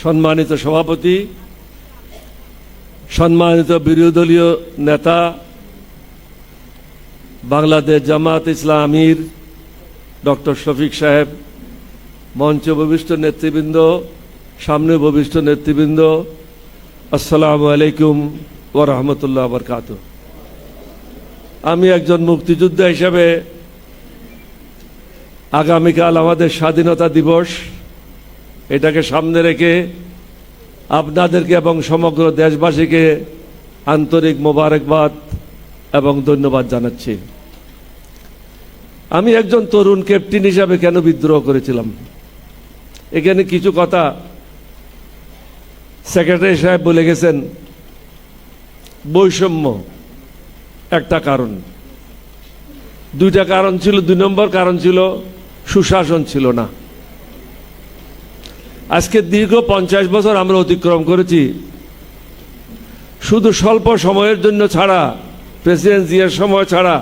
সম্মানিত সভাপতি, সম্মানিত বিরোধী দলীয় নেতা, বাংলাদেশ জামাত ইসলাম আমির ডক্টর শফিক সাহেব, মঞ্চ উপবিষ্ট নেতৃবৃন্দ, সামনে উপবিষ্ট নেতৃবৃন্দ, আসসালামু আলাইকুম ওয়া রাহমাতুল্লাহি ওয়া বারাকাতুহু। আমি একজন মুক্তিযোদ্ধা হিসেবে আগামীকাল আমাদের স্বাধীনতা দিবস, এটাকে সামনে রেখে আপনাদেরকে এবং সমগ্র দেশবাসীকে আন্তরিক মোবারকবাদ এবং ধন্যবাদ জানাচ্ছি। আমি একজন তরুণ ক্যাপ্টেন হিসাবে কেন বিদ্রোহ করেছিলাম, এখানে কিছু কথা সেক্রেটারি সাহেব বলে গেছেন। বৈষম্য একটা কারণ, দুইটা কারণ ছিল। 2 নম্বর কারণ ছিল সুশাসন ছিল না। আজকে দীর্ঘ 50 বছর আমরা অতিক্রম করেছি, শুধু স্বল্প সময়ের জন্য ছাড়া, প্রেসিডেন্ট জিয়ার সময় ছাড়া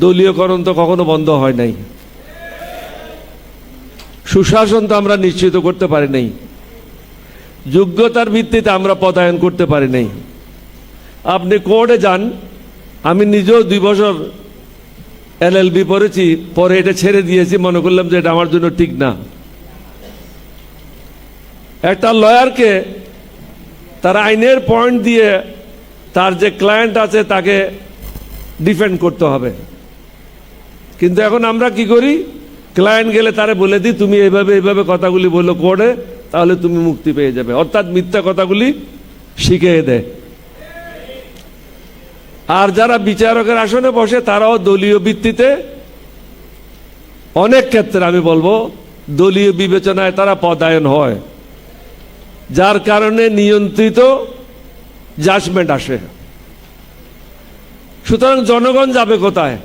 দলীয়করণ তো কখনো বন্ধ হয় নাই। সুশাসন তো আমরা নিশ্চিত করতে পারি নাই, যোগ্যতার ভিত্তিতে আমরা পদায়ন করতে পারি নাই। আপনি কোর্টে যান, আমি নিজেও 2 বছর LLB পড়েছি, পরে এটা ছেড়ে দিয়েছি, মনে করলাম যে এটা আমার জন্য ঠিক না। একটা লয়ারকে তার আইনের পয়েন্ট দিয়ে তার যে ক্লায়েন্ট আছে তাকে ডিফেন্ড করতে হবে, কিন্তু এখন আমরা কি করি, ক্লায়েন্ট গেলে তারে বলে দিই তুমি এইভাবে এইভাবে কথাগুলি বললো কোর্টে, তাহলে তুমি মুক্তি পেয়ে যাবে, অর্থাৎ মিথ্যা কথাগুলি শিখিয়ে দেয়। আর যারা বিচারকের আসনে বসে তারাও দলীয় ভিত্তিতে, অনেক ক্ষেত্রে আমি বলবো দলীয় বিবেচনায় তারা পদায়ন হয়, যার কারণে নিয়ন্ত্রিত জাজমেন্ট আসে। সুতরাং জনগণ যাবে কোথায়?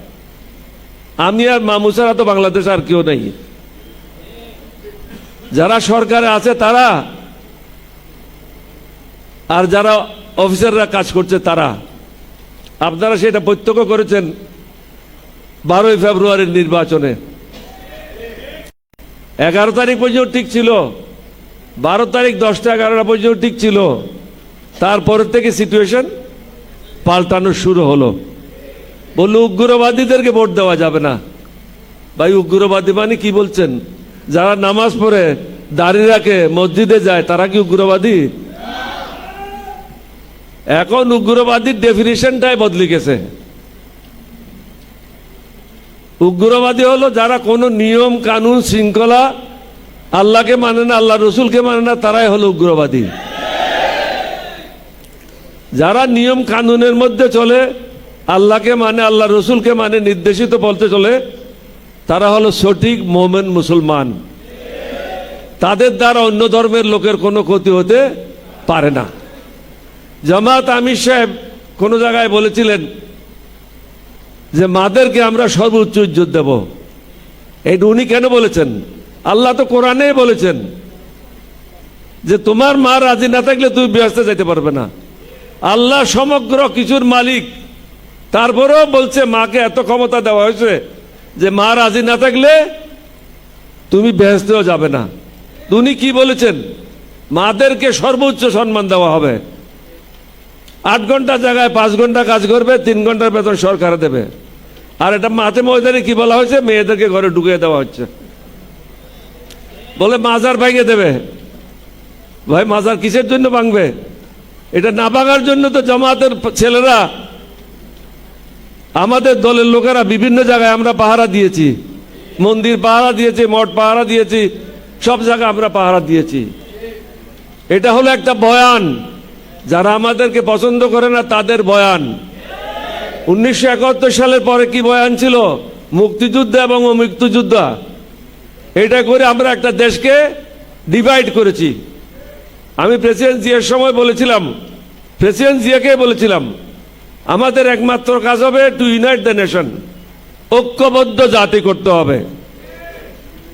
আমি আর মামুসারা তো বাংলাদেশ আর কেউ নেই। যারা সরকারে আছে তারা, আর যারা অফিসাররা কাজ করছে তারা। আপনারা সেটা প্রত্যক্ষ করেছেন 12ই ফেব্রুয়ারির নির্বাচনে। 11 তারিখ পর্যন্ত ঠিক ছিল, 12 তারিখ 10টা 11টা পর্যন্ত ঠিক ছিল, তারপরের থেকে সিচুয়েশন পাল্টানো শুরু হলো। বললো উগ্রবাদীদেরকে ভোট দেওয়া যাবে না। ভাই, উগ্রবাদী মানে কি বলছেন? যারা নামাজ পড়ে দাঁড়িয়ে রাখে মসজিদে যায় তারা কি উগ্রবাদী? এখন উগ্রবাদীর ডেফিনিশনটাই বদলে গেছে। উগ্রবাদী হলো যারা কোনো নিয়ম কানুন শৃঙ্খলা, আল্লাহকে মানে না, আল্লাহ রসুলকে মানে না, তারাই হলো উগ্রবাদী। যারা নিয়ম কানুনের মধ্যে চলে, আল্লাহকে মানে, আল্লাহ রসুলকে মানে, নির্দেশিত বলতে চলে, তারা হলো সঠিক মোমেন মুসলমান। তাদের দ্বারা অন্য ধর্মের লোকের কোনো ক্ষতি হতে পারে না। জামাত আমির সাহেব কোনো জায়গায় বলেছিলেন যে মাদেরকে আমরা সর্বোচ্চ ইজ্জত দেব। এইটা উনি কেন বলেছেন? আল্লাহ তো কোরআনে বলেছেন যে তোমার মা রাজি না থাকলে তুমি বেহেশতে যেতে পারবে না। আল্লাহ সমগ্র কিছুর মালিক, তারপরেও বলছে মাকে এত ক্ষমতা দেওয়া হয়েছে যে মা রাজি না থাকলে তুমি বেহেশতেও যাবে না। উনি কি বলেছেন? মাদেরকে সর্বোচ্চ সম্মান দেওয়া হবে। 8 ঘন্টা জায়গায় 5 ঘন্টা কাজ করবে, 3 ঘন্টার বেতন সরকার দেবে। আর এটা মাঝে ময়দানে কি বলা হয়েছে? মেয়েদেরকে ঘরে ঢুকিয়ে দেওয়া হচ্ছে, বলে মাজার ভেঙে দেবে। ভাই, মাজার কিসের জন্য ভাঙবে? এটা না ভাঙার জন্য তো জামাতের ছেলেরা, আমাদের দলের লোকেরা বিভিন্ন জায়গায় আমরা পাহারা দিয়েছি, মন্দির পাহারা দিয়েছি, মঠ পাহারা দিয়েছি, সব জায়গায় আমরা পাহারা দিয়েছি। এটা হলো একটা বয়ান, যারা আমাদেরকে পছন্দ করে না তাদের বয়ান। 1971 সালের পরে কি বয়ান ছিল? মুক্তিযুদ্ধ এবং অমুক্তিযোদ্ধা। এটা করে আমরা একটা দেশকে ডিভাইড করেছি। আমি প্রেসিডেন্ট জিয়ার সময় বলেছিলাম, প্রেসিডেন্ট জিয়াকে বলেছিলাম, আমাদের একমাত্র কাজ হবে টু ইউনাইট দ্য নেশন, ঐক্যবদ্ধ জাতি করতে হবে।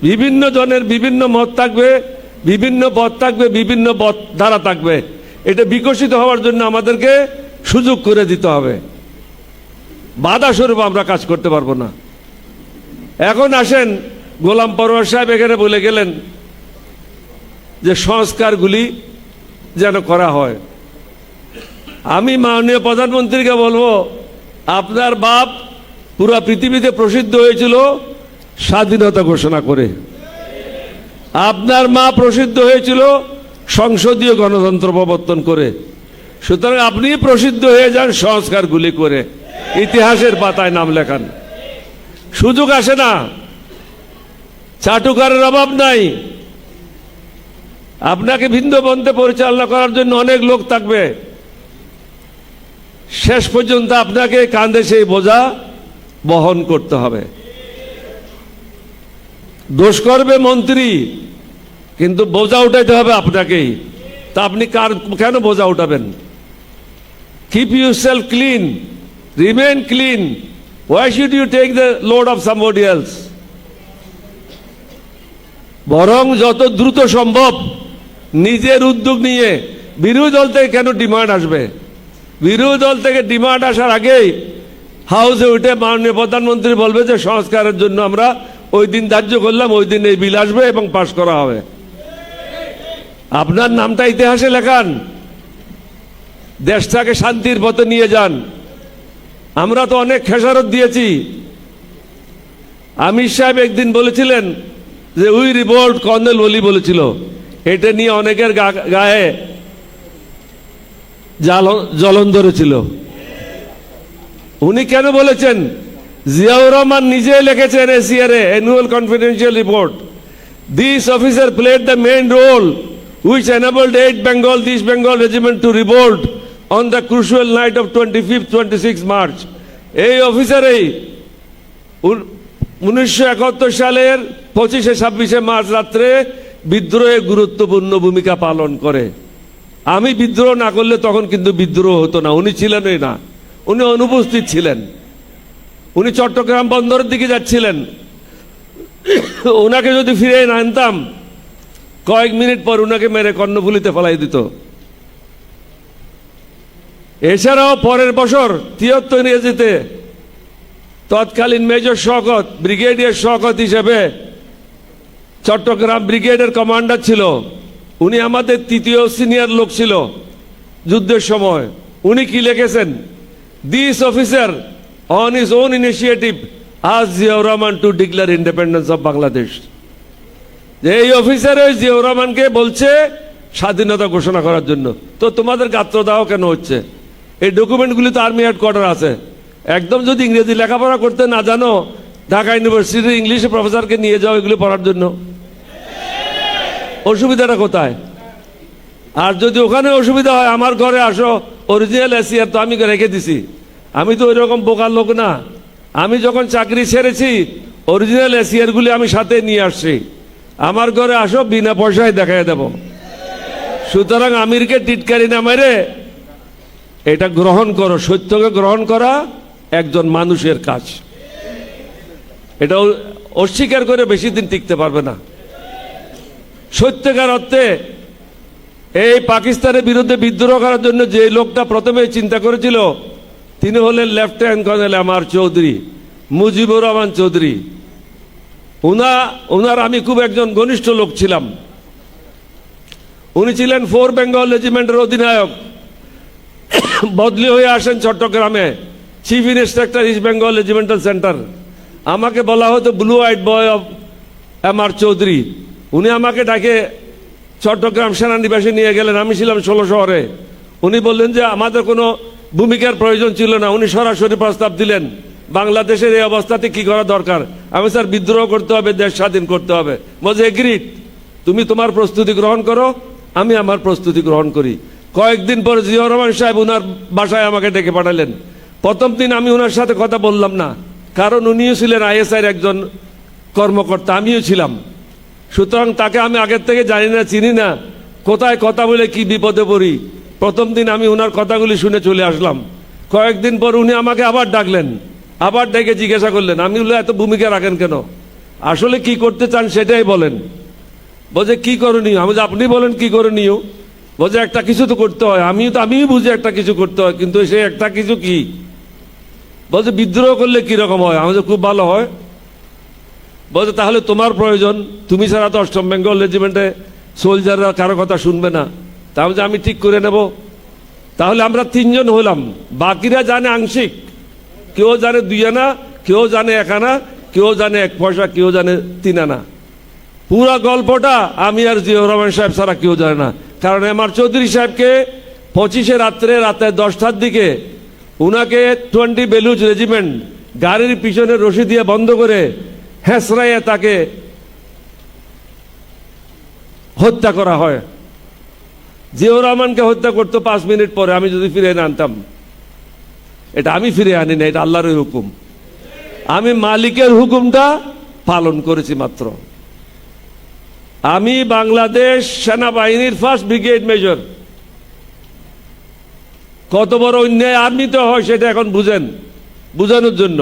বিভিন্ন জনের বিভিন্ন মত থাকবে, বিভিন্ন পথ থাকবে, বিভিন্ন পথ ধারা থাকবে। এটা বিকশিত হওয়ার জন্য আমাদেরকে সুযোগ করে দিতে হবে। বাধা স্বরূপ আমরা কাজ করতে পারবো না। এখন আসেন, গোলাম পরোয়ার সাহেব এখানে বলে গেলেন যে সংস্কারগুলি যেন করা হয়। আমি মাননীয় প্রধানমন্ত্রীকে বলবো, আপনার বাপ পুরো পৃথিবীতে প্রসিদ্ধ হয়েছিল স্বাধীনতা ঘোষণা করে, আপনার মা প্রসিদ্ধ হয়েছিল সংসদীয় গণতন্ত্র প্রবর্তন করে। সুতরাং আপনি প্রসিদ্ধ হয়ে যান সংস্কারগুলি করে, ইতিহাসের পাতায় নাম লেখান। সুযোগ আসে না, চাটুকারের অভাব নাই। আপনাকে ভিন্ন পন্থে পরিচালনা করার জন্য অনেক লোক থাকবে, শেষ পর্যন্ত আপনাকে কাঁধে সেই বোঝা বহন করতে হবে। দোষ করবে মন্ত্রী, কিন্তু বোঝা উঠাইতে হবে আপনাকেই। তা আপনি কেন বোঝা উঠাবেন? Keep yourself clean, remain clean. Why should you take the load of somebody else? বরং যত দ্রুত সম্ভব নিজের উদ্যোগ নিয়ে, বিরোধী দল থেকে কেন ডিমান্ড আসবে? বিরোধী দল থেকে ডিমান্ড আসার আগেই হাউসে উঠে মাননীয় প্রধানমন্ত্রী বলবে যে সংস্কারের জন্য আমরা ওই দিন ধার্য করলাম, ওই দিন এই বিল আসবে এবং পাশ করা হবে। আপনার নামটা ইতিহাসে লেখান, দেশটাকে শান্তির পথে নিয়ে যান। আমরা তো অনেক খেসারত দিয়েছি। আমির সাহেব একদিন বলেছিলেন যে উই রিভোল্ট, কর্নেল ওলি বলেছিল। এটা নিয়ে অনেকের গায়ে জ্বলন ধরেছিল। উনি কেন বলেছেন? জিয়াউর রহমান নিজে লিখেছেন ACR annual confidential report, this officer played the main role which enabled 8 Bengal, East Bengal regiment to revolt on the crucial night of 25th-26 March. এই অফিসারই 1971 সালের 25-26 মার্চ রাত্রে বিদ্রোহে গুরুত্বপূর্ণ ভূমিকা পালন করে। আমি বিদ্রোহ না করলে তখন কিন্তু বিদ্রোহ হতো না। উনি ছিলেনই না, উনি অনুপস্থিত ছিলেন। উনি চট্টগ্রাম বন্দরের দিকে যাচ্ছিলেন। ওনাকে যদি ফিরে না আনতাম, কয়েক মিনিট পর উনাকে মেরে কর্ণফুলিতে ফেলাই দিত। এছাড়াও পরের বছর 73 ইংরেজিতে তৎকালীন মেজর শওকত, ব্রিগেডিয়ার শওকত হিসেবে চট্টগ্রাম ব্রিগেডের কমান্ডার ছিল। উনি আমাদের তৃতীয় সিনিয়র লোক ছিল যুদ্ধের সময়। উনি কি লিখেছেন? This officer on his own initiative asked Ziaur Rahman two declare independence of Bangladesh. যে এই অফিসার জিয়াউর রহমানকে বলছে স্বাধীনতা ঘোষণা করার জন্য। তো তোমাদের গাত্রদাহ কেন হচ্ছে? এই ডকুমেন্টগুলি তো আর্মি হেডকোয়ার্টার আছে। একদম যদি ইংরেজি লেখাপড়া করতে না জানো, ঢাকা ইউনিভার্সিটির ইংলিশ প্রফেসরকে নিয়ে যাও এগুলি পড়ার জন্য। অসুবিধাটা কোথায়? আর যদি ওখানে অসুবিধা হয়, আমার ঘরে আসো, অরিজিনাল এসিআর তো আমি রেখে দিছি। আমি তো ওই রকম বোকার লোক না। আমি যখন চাকরি ছেড়েছি অরিজিনাল এসিআরগুলি আমি সাথে নিয়ে আসছি। আমার ঘরে আসো, বিনা পয়সায় দেখাই দেব। সুতরাং আমিরকে টিটকারি না মেরে এটা গ্রহণ করো। সত্যকে গ্রহণ করা একজন মানুষের কাজ। এটা অস্বীকার করে বেশি দিন টিকতে পারবে না। সত্যকার অর্থে এই পাকিস্তানের বিরুদ্ধে বিদ্রোহ করার জন্য যে লোকটা প্রথমে চিন্তা করেছিল, তিনি হলেন lieutenant colonel M R. Chowdhury, Mujibur Rahman Chowdhury. ওনার আমি খুব একজন ঘনিষ্ঠ লোক ছিলাম। উনি ছিলেন 4 বেঙ্গল রেজিমেন্টের অধিনায়ক। বদলি হয়ে আসেন চট্টগ্রামে, chief instructor east Bengal regimental centre. আমাকে বলা হতো blue white boy of M R. Chowdhury. উনি আমাকে ডাকে চট্টগ্রাম সেনানিবাসে নিয়ে গেলেন। আমি ছিলাম 16 শহরে। উনি বললেন যে আমাদের কোনো ভূমিকার প্রয়োজন ছিল না। উনি সরাসরি প্রস্তাব দিলেন, বাংলাদেশের এই অবস্থাতে কি করা দরকার? আমি স্যার বিদ্রোহ করতে হবে, দেশ স্বাধীন করতে হবে। বলছে এগ্রিড, তুমি তোমার প্রস্তুতি গ্রহণ করো, আমি আমার প্রস্তুতি গ্রহণ করি। কয়েকদিন পর জিয়াউর রহমান সাহেব উনার বাসায় আমাকে ডেকে পাঠালেন। প্রথম দিন আমি ওনার সাথে কথা বললাম না, কারণ উনিও ছিলেন আইএসআইয়ের একজন কর্মকর্তা, আমিও ছিলাম। সুতরাং তাকে আমি আগের থেকে জানি না, চিনি না, কোথায় কথা বলে কি বিপদে পড়ি। প্রথম দিন আমি ওনার কথাগুলি শুনে চলে আসলাম। কয়েকদিন পর উনি আমাকে আবার ডাকলেন, আবার ডেকে জিজ্ঞাসা করলেন, আমি বললাম এত ভূমিকা রাখেন কেন? আসলে কি করতে চান সেটাই বলেন। বলছে কি করণীয়? আমি বলছি আপনি বলেন কি করণীয়। বলছে একটা কিছু তো করতে হয়। আমিও বুঝি একটা কিছু করতে হয়, কিন্তু সে একটা কিছু কি? বলছে বিদ্রোহ করলে কিরকম হয়? আমি বলছি খুব ভালো হয়। বলছে তাহলে তোমার প্রয়োজন, তুমি ছাড়া তো 8ম বেঙ্গল রেজিমেন্টে সোলজাররা কারো কথা শুনবে না, তাহলে আমি ঠিক করে নেব। তাহলে আমরা তিনজন হলাম, বাকিরা জানে আংশিক, কেউ জানে 2 আনা, কেউ জানে 1 আনা, কেউ জানে 1 পয়সা, কেউ জানে 3 আনা। পুরা গল্পটা আমি আর জিয়াউর রহমান সাহেব ছাড়া কেউ জানে না। কারণ এম আর চৌধুরী সাহেবকে 25-এ রাতে 10টার দিকে উনাকে 20 বেলুচ রেজিমেন্ট গাড়ির পিছনে রশি দিয়ে বন্ধ করে হেঁচড়াইয়ে তাকে হত্যা করা হয়। জিয়াউর রহমানকে হত্যা করতো 5 মিনিট পরে আমি যদি ফিরে এনে আনতাম। এটা আমি ফিরে আনি না, এটা আল্লাহর হুকুম। আমি মালিকের হুকুমটা পালন করেছি মাত্র। আমি বাংলাদেশ সেনাবাহিনীর 1st ব্রিগেড মেজর। কত বড় অন্যায় আর্মিতে হয় সেটা এখন বুঝেন, বুঝানোর জন্য।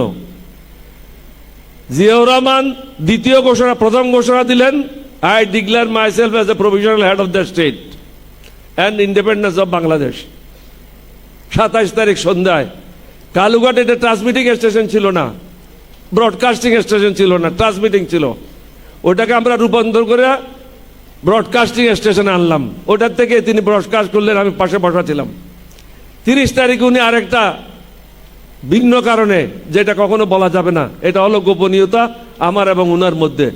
জিয়াউর রহমান প্রথম ঘোষণা দিলেন, I declare myself as a provisional head of the state and independence of Bangladesh। 27 তারিখ সন্ধ্যায় কালুঘাট, এটা ট্রান্সমিটিং স্টেশন ছিল না, ব্রডকাস্টিং স্টেশন ছিল না, ট্রান্সমিটিং ছিল। ওটাকে আমরা রূপান্তর করে ব্রডকাস্টিং স্টেশনে আনলাম। ওটার থেকে তিনি ব্রডকাস্ট করলেন, আমি পাশে বসা ছিলাম। 30 তারিখ উনি আরেকটা ভিন্ন কারণে, যেটা কখনো বলা যাবে না, এটা হলো গোপনীয়তা আমার এবং উনার মধ্যে।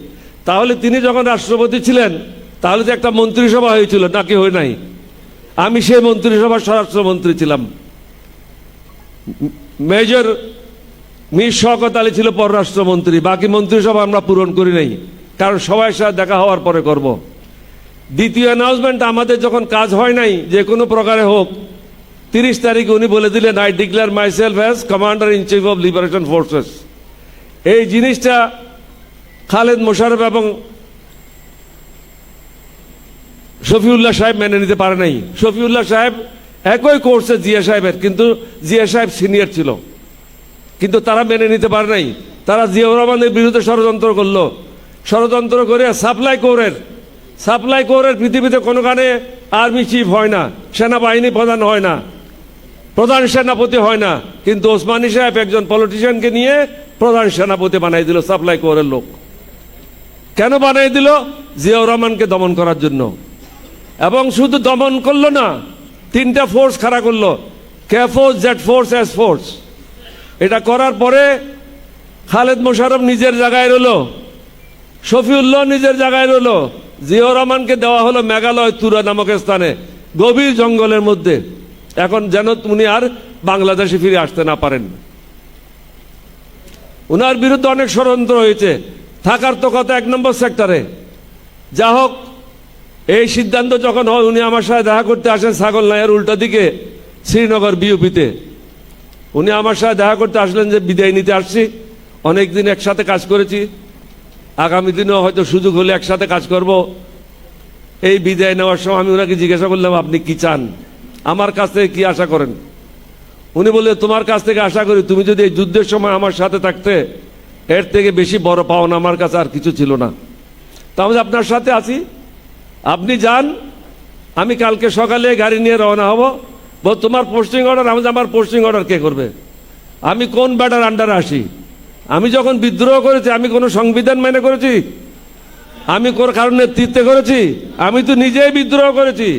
তাহলে তিনি যখন রাষ্ট্রপতি ছিলেন তাহলে যে একটা মন্ত্রিসভা হয়েছিল নাকি হয় নাই? আমি সেই মন্ত্রিসভার স্বরাষ্ট্রমন্ত্রী ছিলাম। মেজর মীর শওকত আলী ছিল পররাষ্ট্রমন্ত্রী। বাকি মন্ত্রিসভা আমরা পূরণ করি নাই, কারণ সবার সাথে দেখা হওয়ার পরে করব। দ্বিতীয় অ্যানাউন্সমেন্ট আমাদের যখন কাজ হয় নাই যে কোনো প্রকারে হোক, 30 তারিখে উনি বলে দিলেন, I declare myself as Commander in Chief of Liberation Forces। এই জিনিসটা খালেদ মোশাররফ এবং শফিউল্লাহ সাহেব মেনে নিতে পারে নাই। শফিউল্লাহ সাহেব একই কোর্সে জিয়া সাহেবের, কিন্তু জিয়া সাহেব সিনিয়র ছিল, কিন্তু তারা মেনে নিতে পারে নাই। তারা জিয়াউর রহমানের বিরুদ্ধে ষড়যন্ত্র করলো। ষড়যন্ত্র করে সাপ্লাই কোরের পৃথিবীতে কোনোখানে আর্মি চিফ হয় না, সেনাবাহিনী প্রধান হয় না, প্রধান সেনাপতি হয় না, কিন্তু ওসমানী সাহেব একজন পলিটিশিয়ানকে নিয়ে প্রধান সেনাপতি বানাই দিল সাপ্লাই কোরের লোক। কেন বানাই দিল? জিয়াউর রহমানকে দমন করার জন্য। এবং শুধু দমন করলো না, 3টা ফোর্স খাড়া করলো, K force, Z force, S force. এটা করার পরে খালেদ মোশাররফ নিজের জায়গায় রইল, শফিউল্লাহ নিজের জায়গায় রইল, জিয়াউর রহমানকে দেওয়া হলো মেঘালয় তুরা নামক স্থানে, গভীর জঙ্গলের মধ্যে। এখন যেন উনি আর বাংলাদেশে ফিরে আসতে না পারেন। উনার বিরুদ্ধে অনেক ষড়যন্ত্র হয়েছে। থাকার তো কথা 1 নম্বর সেক্টরে। যা হোক, এই সিদ্ধান্ত যখন হয়, উনি আমার সাথে দেখা করতে আসেন ছাগল নাইয়ের উল্টা দিকে শ্রীনগর বিউপিতে। উনি আমার সাথে দেখা করতে আসলেন যে বিদায় নিতে আসছি, অনেকদিন একসাথে কাজ করেছি, আগামী দিনেও হয়তো সুযোগ হলে একসাথে কাজ করব। এই বিদায় নেওয়ার সময় আমি ওনাকে জিজ্ঞাসা করলাম, আপনি কি চান, আমার কাছ থেকে কি আশা করেন? উনি বললেন, তোমার কাছ থেকে আশা করি তুমি যদি এই যুদ্ধের সময় আমার সাথে থাকতে, এর থেকে বেশি বড় পাওনা আমার কাছে আর কিছু ছিল না। তাহলে আপনার সাথে আছি, আপনি যান, আমি কালকে সকালে গাড়ি নিয়ে রওনা হব। বল, তোমার পোস্টিং অর্ডার? আমি, আমার পোস্টিং অর্ডার কে করবে? আমি কোন ব্যাটার আন্ডারে আসি? আমি যখন বিদ্রোহ করেছি আমি কোনো সংবিধান মেনে করেছি? আমি কারণ নেতৃত্বে করেছি? আমি তো নিজেই বিদ্রোহ করেছি।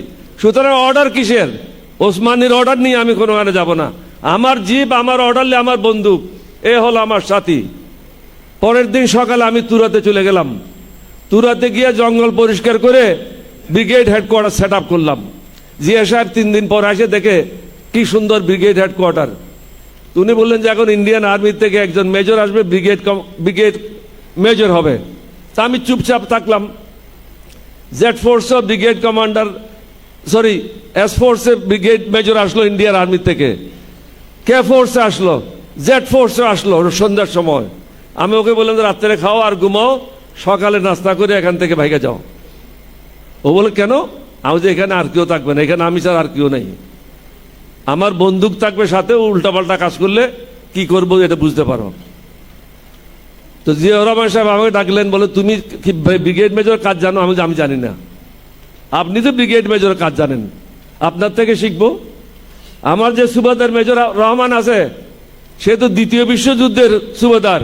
সুতরাং অর্ডার কিসের? ওসমানীর অর্ডার নিয়ে আমি কোনোখানে যাব না। আমার জিপ, আমার অর্ডারলে আমার বন্দুক, এ হলো আমার সাথী। পরের দিন সকালে আমি তুরাতে চলে গেলাম। তুরাতে গিয়ে জঙ্গল পরিষ্কার করে ব্রিগেড হেডকোয়ার্টার সেট আপ করলাম। জিয়া সাহেব 3 দিন পর এসে দেখে কি সুন্দর ব্রিগেড হেডকোয়ার্টার। উনি বললেন যে এখন ইন্ডিয়ান আর্মির থেকে একজন মেজর আসবে, ব্রিগেড মেজর হবে। তা আমি চুপচাপ থাকলাম। জেড ফোর্সও ব্রিগেড কমান্ডার, সরি, এস ফোর্সে ব্রিগেড মেজর আসলো ইন্ডিয়ান আর্মির থেকে, কে ফোর্সে আসলো, জেড ফোর্সে আসলো সন্ধ্যার সময়। আমি ওকে বললাম রাত্রে খাও আর ঘুমাও, সকালে নাস্তা করে এখান থেকে ভাইগা যাও। ও বলে কেন? আমি যে এখানে আর কেউ থাকবে না, এখানে আমি ছাড়া আর কেউ নেই, আমার বন্দুক থাকবে সাথে, উল্টাপাল্টা কাজ করলে কি করবো এটা বুঝতে পারো। তো জিয়াউর রহমান সাহেব আমাকে ডাকলেন, বলে তুমি কি ব্রিগেড মেজর কাজ জানো? আমি জানি না। আপনি তো ব্রিগেড মেজর কাজ জানেন, আপনার থেকে শিখবো। আমার যে সুবেদার মেজর রহমান আছে, সে তো 2য় বিশ্বযুদ্ধের সুবেদার,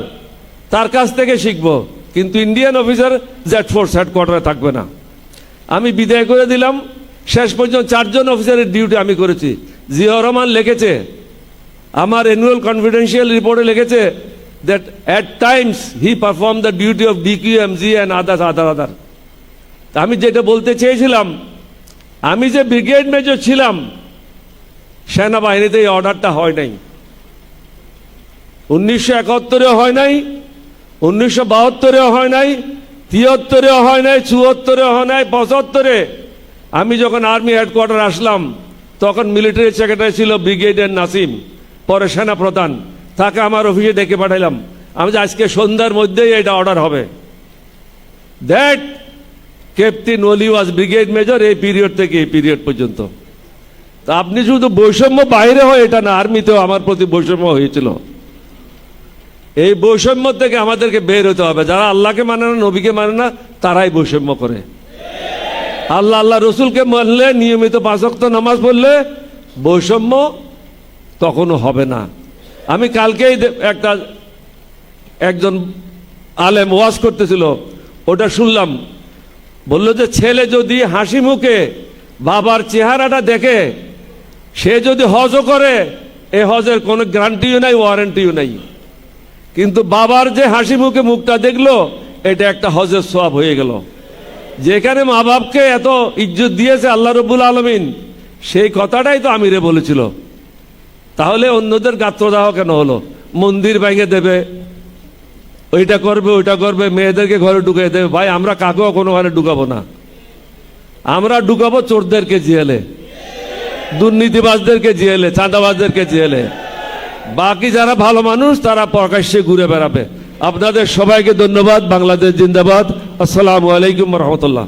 তার কাছ থেকে শিখবো। কিন্তু ইন্ডিয়ান অফিসার জেড ফোর্স হেডকোয়ার্টারে থাকবে না। আমি বিদায় করে দিলাম। শেষ পর্যন্ত 4 জন অফিসারের ডিউটি আমি করেছি। জিয়াউর রহমান লিখেছে, আমার অ্যানুয়াল কনফিডেন্সিয়াল রিপোর্টে লিখেছে that at times he performed the duty of DQMG and other. আমি যেটা বলতে চেয়েছিলাম, আমি যে ব্রিগেড মেজর ছিলাম, সেনাবাহিনীতে এই অর্ডারটা হয় নাই। 1971-এও হয় নাই, 1972-এও হয় নাই, 73-এও হয় নাই, 74-এও হয় নাই, 75-এ আমি যখন আর্মি হেডকোয়ার্টার আসলাম, তখন মিলিটারি সেক্রেটারি ছিল ব্রিগেডিয়ার নাসিম, পরে সেনা প্রধান। তাকে আমার অফিসে ডেকে পাঠাইলাম, আমি যে আজকে সন্ধ্যার মধ্যেই এটা অর্ডার হবে। দ্যাট ক্যাপ্টেন ওলি ওয়াজ ব্রিগেড মেজর এই পিরিয়ড থেকে এই পিরিয়ড পর্যন্ত। তা আপনি শুধু বৈষম্য বাইরে হয় এটা না, আর্মিতেও আমার প্রতি বৈষম্য হয়েছিল। এই বৈষম্য থেকে আমাদেরকে বের হতে হবে। যারা আল্লাহকে মানে না, নবীকে মানে না, তারাই বৈষম্য করে। আল্লাহ রসুলকে মানলে, নিয়মিত 5 ওয়াক্ত নামাজ পড়লে বৈষম্য তখনও হবে না। আমি কালকেই একজন আলেম ওয়াজ করতেছিল, ওটা শুনলাম। বলল যে ছেলে যদি হাসি মুখে বাবার চেহারাটা দেখে, সে যদি হজও করে, এ হজের কোনো গ্যারান্টিও নাই, ওয়ারেন্টিও নাই। কিন্তু বাবার যে হাসি মুখে মুখটা দেখলো, এটা একটা হজের সওয়াব হয়ে গেল। যেখানে মা বাপকে এত ইজ্জত দিয়েছে আল্লাহ রব্বুল আলামিন, সেই কথাটাই তো আমিরে বলেছিল। তাহলে অন্যদের গাত্রদাহ কেন হলো? মন্দির ভেঙে দেবে, ওইটা করবে, ওইটা করবে, মেয়েদেরকে ঘরে ঢুকিয়ে দেবে। ভাই, আমরা কাকেও কোনো ঘরে ঢুকাবো না। আমরা ঢুকাবো চোরদেরকে জেলে, দুর্নীতিবাজদেরকে জেলে, চাঁদাবাজদেরকে জেলে। বাকি যারা ভালো মানুষ তারা প্রকাশ্যে ঘুরে বেড়াবে। আপনাদের সবাইকে ধন্যবাদ। বাংলাদেশ জিন্দাবাদ। আসসালামু আলাইকুম রহমতুল্লাহ।